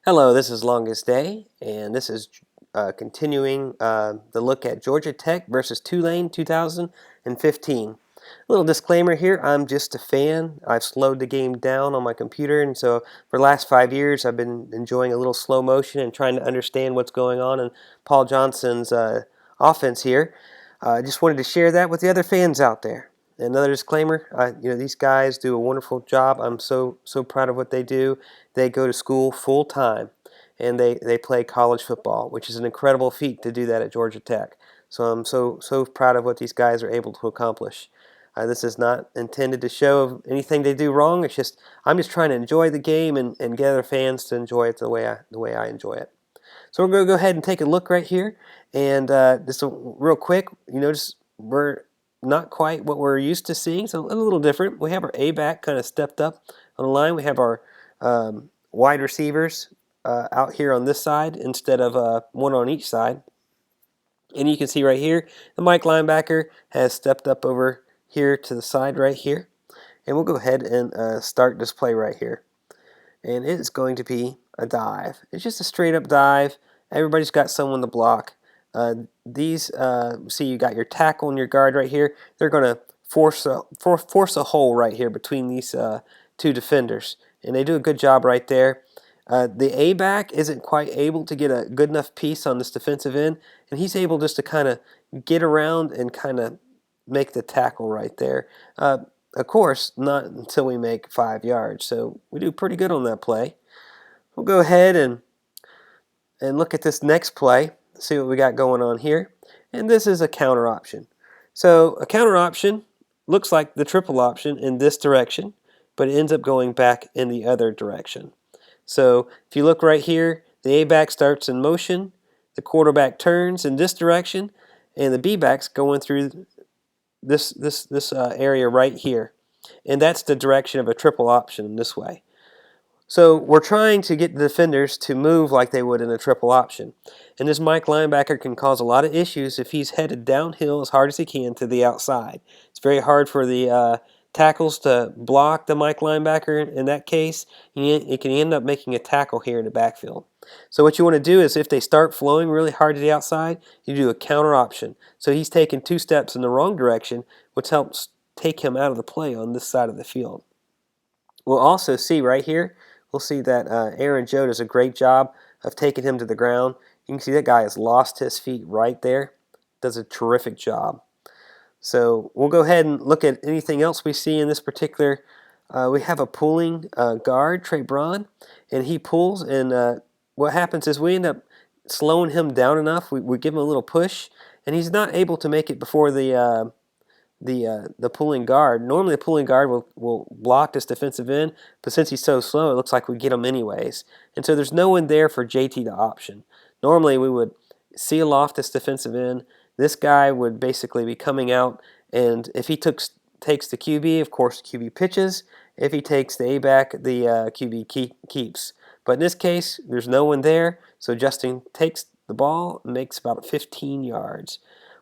Hello, this is Longest Day, and this is continuing the look at Georgia Tech versus Tulane 2015. A little disclaimer here, I'm just a fan. I've slowed the game down on my computer, and so for the last 5 years I've been enjoying a little slow motion and trying to understand what's going on in Paul Johnson's offense here. I just wanted to share that with the other fans out there. Another disclaimer, these guys do a wonderful job. I'm so proud of what they do. They go to school full time, and they play college football, which is an incredible feat to do that at Georgia Tech. So I'm so proud of what these guys are able to accomplish. This is not intended to show anything they do wrong. It's just I'm just trying to enjoy the game and get other fans to enjoy it the way I enjoy it. So we're going to go ahead and take a look right here, and just real quick, you notice we're not quite what we're used to seeing, so a little different. We have our A back kind of stepped up on the line. We have our wide receivers out here on this side instead of one on each side. And you can see right here, the Mike linebacker has stepped up over here to the side right here. And we'll go ahead and start this play right here. And it's going to be a dive. It's just a straight up dive. Everybody's got someone to block. See, you got your tackle and your guard right here. They're going to force a hole right here between these two defenders, and they do a good job right there. The A-back isn't quite able to get a good enough piece on this defensive end, and he's able just to kind of get around and kind of make the tackle right there. Of course, not until we make 5 yards, so we do pretty good on that play. We'll go ahead and look at this next play, see what we got going on here. And this is a counter option. So a counter option looks like the triple option in this direction, but it ends up going back in the other direction. So if you look right here, the A-back starts in motion, the quarterback turns in this direction, and the B-back's going through this area right here. And that's the direction of a triple option this way. So we're trying to get the defenders to move like they would in a triple option. And this Mike linebacker can cause a lot of issues if he's headed downhill as hard as he can to the outside. It's very hard for the tackles to block the Mike linebacker in that case. You can end up making a tackle here in the backfield. So what you want to do is if they start flowing really hard to the outside, you do a counter option. So he's taking 2 steps in the wrong direction, which helps take him out of the play on this side of the field. We'll also see right here, we'll see that Aaron Joe does a great job of taking him to the ground. You can see that guy has lost his feet right there. Does a terrific job. So we'll go ahead and look at anything else we see in this particular. We have a pulling guard, Trey Braun, and he pulls, and what happens is we end up slowing him down enough. We give him a little push, and he's not able to make it before the pulling guard. Normally, the pulling guard will block this defensive end, but since he's so slow, it looks like we get him anyways. And so there's no one there for JT to option. Normally, we would seal off this defensive end. This guy would basically be coming out, and if he takes the QB, of course, the QB pitches. If he takes the A-back, the QB keeps. But in this case, there's no one there, so Justin takes the ball and makes about 15 yards.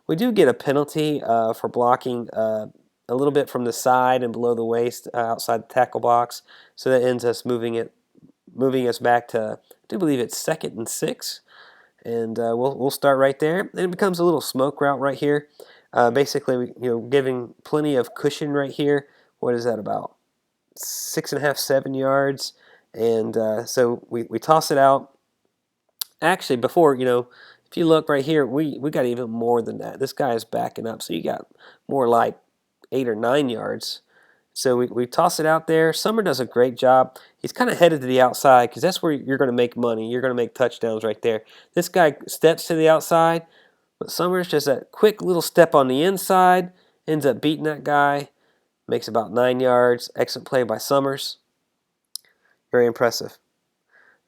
We do get a penalty for blocking a little bit from the side and below the waist outside the tackle box, so that ends us moving us back to, I do believe it's 2nd and 6, and we'll start right there. And it becomes a little smoke route right here. Basically, giving plenty of cushion right here. What is that, about 6.5, 7 yards? And so we toss it out. Actually, before, if you look right here, we got even more than that. This guy is backing up, so you got more like 8 or 9 yards. So we toss it out there. Summer does a great job. He's kind of headed to the outside because that's where you're going to make money. You're going to make touchdowns right there. This guy steps to the outside, but Summers just a quick little step on the inside, ends up beating that guy, makes about 9 yards. Excellent play by Summers. Very impressive.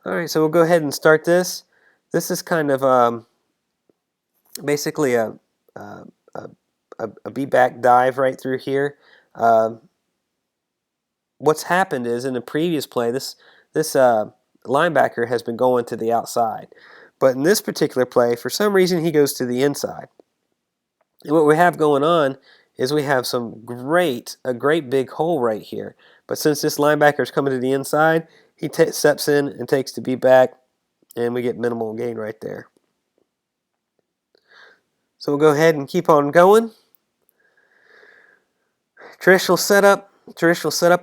All right, so we'll go ahead and start this. This is kind of basically a B-back dive right through here. What's happened is in the previous play, this linebacker has been going to the outside. But in this particular play, for some reason, he goes to the inside. And what we have going on is we have a great big hole right here. But since this linebacker is coming to the inside, he steps in and takes the B-back and we get minimal gain right there. So we'll go ahead and keep on going. Traditional setup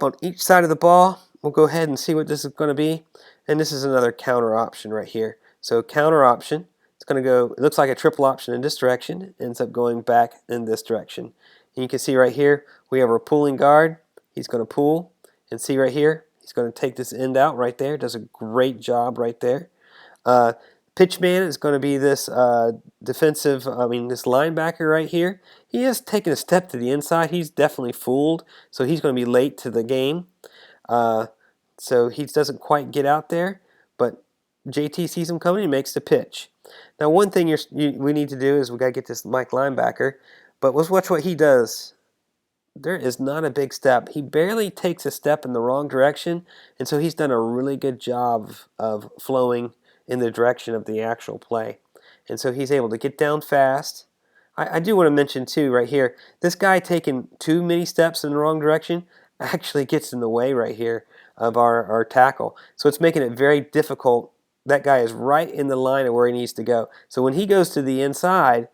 on each side of the ball. We'll go ahead and see what this is going to be. And this is another counter option right here. So counter option, it's going to go, it looks like a triple option in this direction, ends up going back in this direction. And you can see right here, we have our pulling guard. He's going to pull, and see right here, he's going to take this end out right there. Does a great job right there. Uh, Pitch man is going to be this this linebacker right here. He has taken a step to the inside. He's definitely fooled, so he's going to be late to the game. So he doesn't quite get out there, but JT sees him coming and makes the pitch. Now, one thing we need to do is we got to get this Mike linebacker, but let's watch what he does. There is not a big step. He barely takes a step in the wrong direction, and so he's done a really good job of flowing in the direction of the actual play. And so he's able to get down fast. I do want to mention too right here, this guy taking too many steps in the wrong direction actually gets in the way right here of our tackle. So it's making it very difficult. That guy is right in the line of where he needs to go. So when he goes to the inside,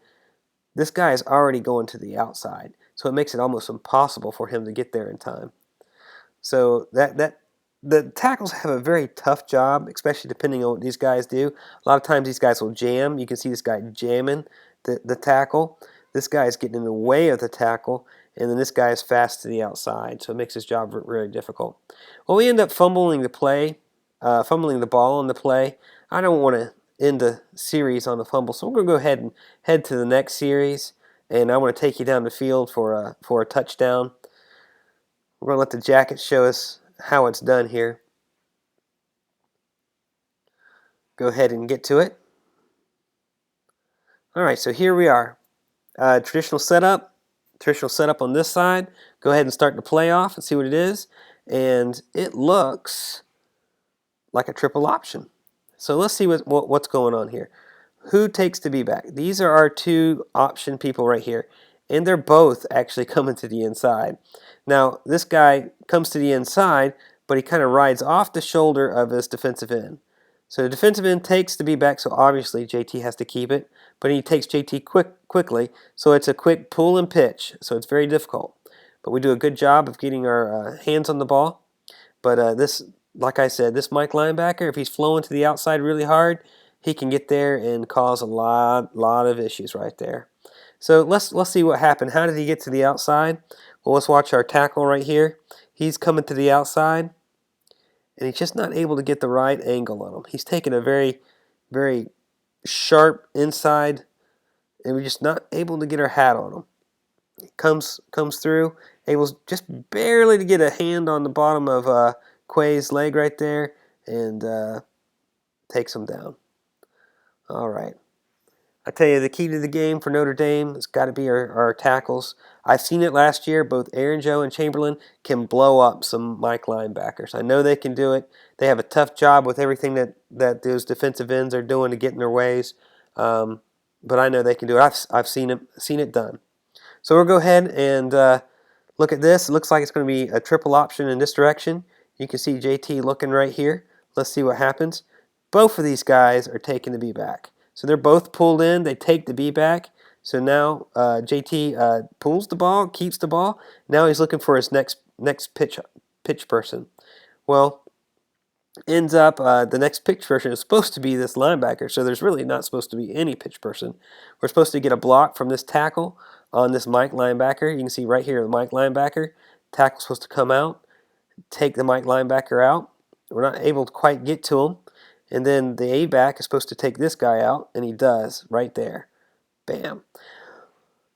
this guy is already going to the outside. So it makes it almost impossible for him to get there in time. So the tackles have a very tough job, especially depending on what these guys do. A lot of times these guys will jam. You can see this guy jamming the tackle. This guy is getting in the way of the tackle, and then this guy is fast to the outside, so it makes his job really difficult. Well, we end up fumbling the ball on the play. I don't want to end the series on a fumble, so we're going to go ahead and head to the next series, and I want to take you down the field for a touchdown. We're going to let the jacket show us how it's done here. Go ahead and get to it. All right, so here we are. Traditional setup on this side. Go ahead and start the play off and see what it is. And it looks like a triple option. So let's see what's going on here. Who takes the B-back? These are our two option people right here. And they're both actually coming to the inside. Now, this guy comes to the inside, but he kind of rides off the shoulder of his defensive end. So the defensive end takes the B-back, so obviously JT has to keep it. But he takes JT quickly, so it's a quick pull and pitch. So it's very difficult. But we do a good job of getting our hands on the ball. But this, like I said, this Mike linebacker, if he's flowing to the outside really hard, he can get there and cause a lot of issues right there. So let's see what happened. How did he get to the outside? Well, let's watch our tackle right here. He's coming to the outside, and he's just not able to get the right angle on him. He's taking a very, very sharp inside, and we're just not able to get our hat on him. He comes through, able just barely to get a hand on the bottom of Quay's leg right there, and takes him down. All right. I tell you, the key to the game for Notre Dame has got to be our tackles. I've seen it last year. Both Aaron Joe and Chamberlain can blow up some Mike linebackers. I know they can do it. They have a tough job with everything that those defensive ends are doing to get in their ways. But I know they can do it. I've seen it done. So we'll go ahead and look at this. It looks like it's going to be a triple option in this direction. You can see JT looking right here. Let's see what happens. Both of these guys are taking the B-back. So they're both pulled in. They take the B-back. So now JT pulls the ball, keeps the ball. Now he's looking for his next pitch person. Well, ends up the next pitch person is supposed to be this linebacker. So there's really not supposed to be any pitch person. We're supposed to get a block from this tackle on this Mike linebacker. You can see right here the Mike linebacker. Tackle's supposed to come out, take the Mike linebacker out. We're not able to quite get to him. And then the A-back is supposed to take this guy out, and he does right there. Bam.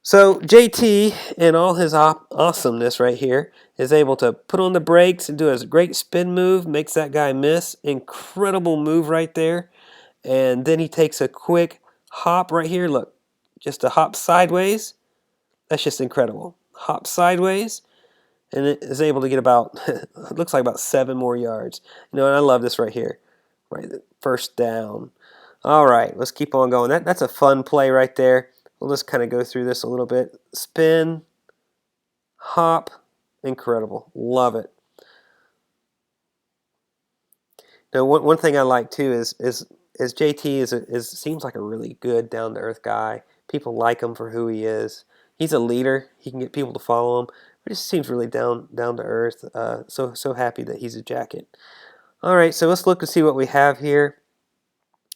So JT, in all his awesomeness right here, is able to put on the brakes and do a great spin move, makes that guy miss. Incredible move right there. And then he takes a quick hop right here. Look, just a hop sideways. That's just incredible. Hop sideways, and it is able to get about, it looks like about 7 more yards. You know, and I love this right here. Right, first down. All right, let's keep on going. That's a fun play right there. We'll just kind of go through this a little bit. Spin, hop, incredible. Love it. Now, one thing I like too is as JT seems like a really good down to earth guy. People like him for who he is. He's a leader. He can get people to follow him. But he just seems really down to earth. So happy that he's a jacket. All right, so let's look to see what we have here.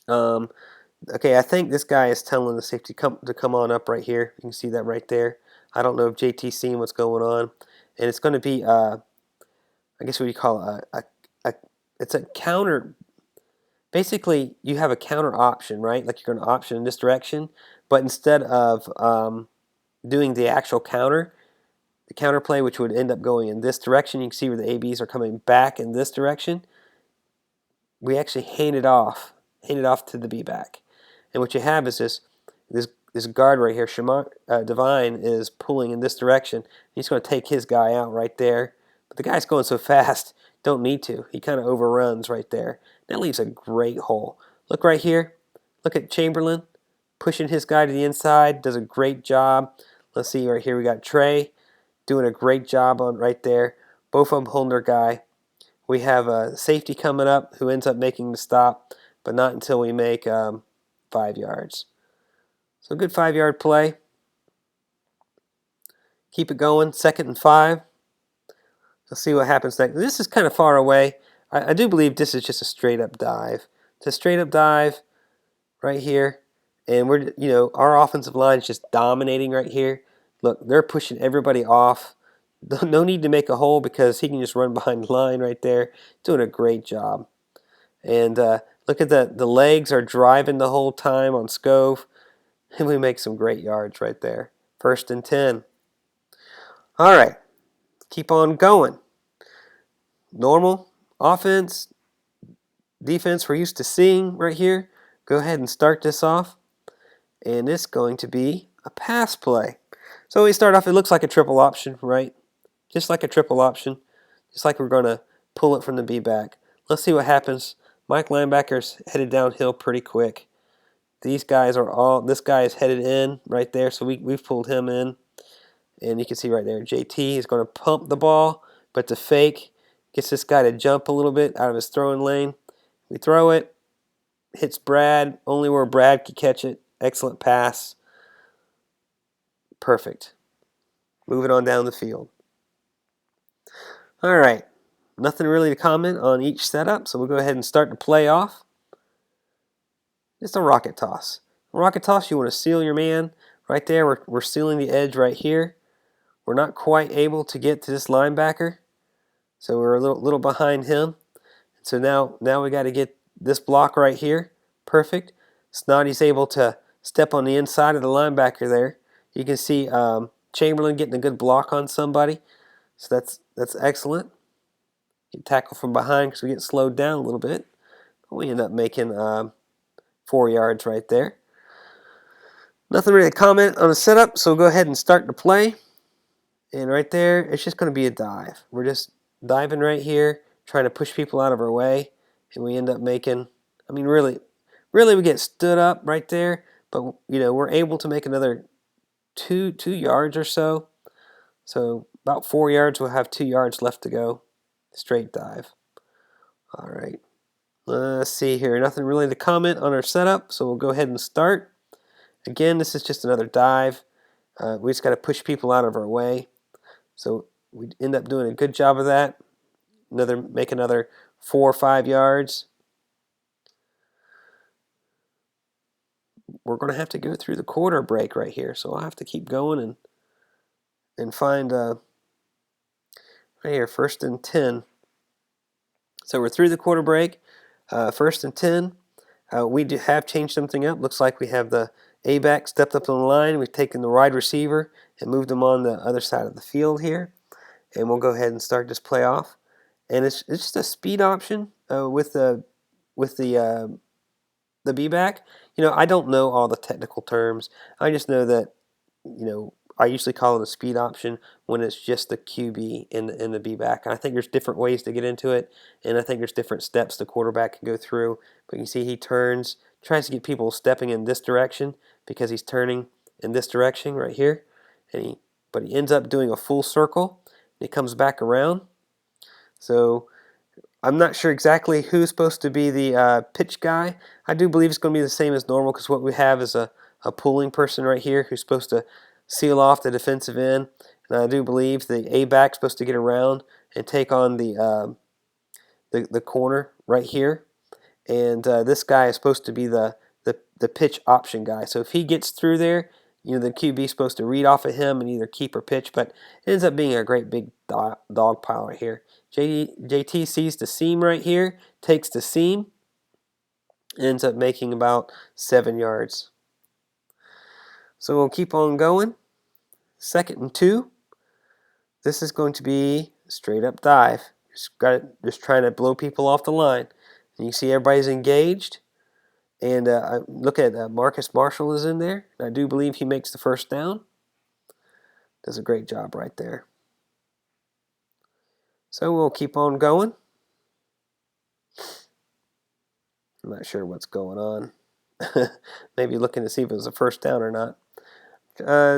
Okay, I think this guy is telling the safety to come on up right here. You can see that right there. I don't know if JT's seeing what's going on, and it's going to be I guess what you call it's a counter. Basically, you have a counter option, right? Like you're going to option in this direction, but instead of doing the actual counter, the counter play, which would end up going in this direction, you can see where the ABs are coming back in this direction. We actually hand it off to the B back, and what you have is this guard right here. Divine is pulling in this direction. He's going to take his guy out right there, but the guy's going so fast, don't need to. He kind of overruns right there. That leaves a great hole. Look right here. Look at Chamberlain pushing his guy to the inside. Does a great job. Let's see right here. We got Trey doing a great job on right there. Both of them holding their guy. We have a safety coming up who ends up making the stop, but not until we make 5 yards. So good 5-yard play. Keep it going. 2nd and 5. Let's see what happens next. This is kind of far away. I do believe this is just a straight up dive. It's a straight up dive right here. And our offensive line is just dominating right here. Look, they're pushing everybody off. No need to make a hole because he can just run behind the line right there. Doing a great job. And look at the legs are driving the whole time on Scove. And we make some great yards right there. 1st and 10. All right. Keep on going. Normal offense, defense we're used to seeing right here. Go ahead and start this off. And it's going to be a pass play. So we start off, it looks like a triple option, right? Just like a triple option. Just like we're going to pull it from the B back. Let's see what happens. Mike linebacker's headed downhill pretty quick. These guys this guy is headed in right there, so we've pulled him in. And you can see right there, JT is going to pump the ball, but the fake gets this guy to jump a little bit out of his throwing lane. We throw it, hits Brad, only where Brad could catch it. Excellent pass. Perfect. Moving on down the field. All right. Nothing really to comment on each setup, so we'll go ahead and start the play off. Just a rocket toss. Rocket toss, you want to seal your man right there. We're sealing the edge right here. We're not quite able to get to this linebacker, so we're a little behind him. So now we got to get this block right here. Perfect. Snotty's able to step on the inside of the linebacker there. You can see Chamberlain getting a good block on somebody. So that's excellent. Get tackled from behind because we get slowed down a little bit. But we end up making 4 yards right there. Nothing really to comment on the setup, so we'll go ahead and start the play. And right there, it's just going to be a dive. We're just diving right here, trying to push people out of our way. And we end up making, really we get stood up right there. But, we're able to make another 2 yards or so. So about 4 yards, we'll have 2 yards left to go. Straight dive. All right. Let's see here. Nothing really to comment on our setup, so we'll go ahead and start. Again, this is just another dive. We just got to push people out of our way. So we end up doing a good job of that. Make another 4 or 5 yards. We're going to have to go through the quarter break right here, so I'll have to keep going and find right here, 1st and 10. So we're through the quarter break. 1st and 10. We have changed something up. Looks like we have the A-back stepped up on the line. We've taken the wide receiver and moved him on the other side of the field here. And we'll go ahead and start this play off. And it's just a speed option with the B-back. I don't know all the technical terms. I just know that, I usually call it a speed option when it's just the QB in the B-back. And I think there's different ways to get into it, and I think there's different steps the quarterback can go through. But you can see he turns, tries to get people stepping in this direction because he's turning in this direction right here. But he ends up doing a full circle, and he comes back around. So I'm not sure exactly who's supposed to be the pitch guy. I do believe it's going to be the same as normal because what we have is a pulling person right here who's supposed to seal off the defensive end. And I do believe the A-back is supposed to get around and take on the corner right here. And this guy is supposed to be the pitch option guy. So if he gets through there, the QB is supposed to read off of him and either keep or pitch, but it ends up being a great big dog pile right here. JT sees the seam right here, takes the seam, ends up making about 7 yards. So we'll keep on going. 2nd and 2. This is going to be straight up dive. Just trying to blow people off the line. And you see everybody's engaged. And look at Marcus Marshall is in there. I do believe he makes the first down. Does a great job right there. So we'll keep on going. I'm not sure what's going on. Maybe looking to see if it was a first down or not.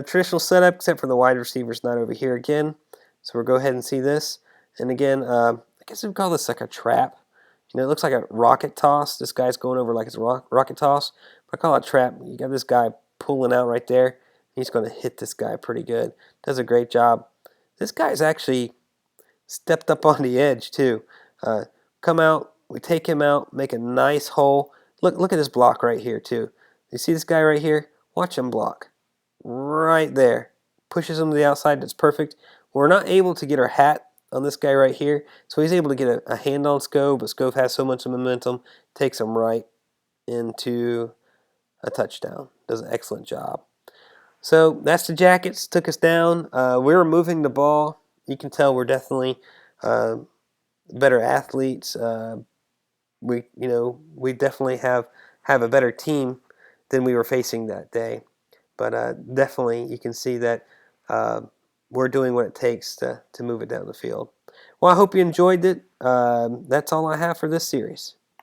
Traditional setup, except for the wide receiver's not over here again. So we'll go ahead and see this. And again, I guess we call this like a trap. It looks like a rocket toss. This guy's going over like it's a rocket toss. But I call it a trap. You got this guy pulling out right there. He's going to hit this guy pretty good. Does a great job. This guy's actually stepped up on the edge too. Come out, we take him out, make a nice hole. Look at his block right here too. You see this guy right here? Watch him block. Right there. Pushes him to the outside. That's perfect. We're not able to get our hat on this guy right here, so he's able to get a hand on Scove, but Scove has so much momentum, takes him right into a touchdown. Does an excellent job. So that's the Jackets. Took us down. We were moving the ball. You can tell we're definitely better athletes. We definitely have a better team than we were facing that day. But definitely you can see that we're doing what it takes to move it down the field. Well, I hope you enjoyed it. That's all I have for this series.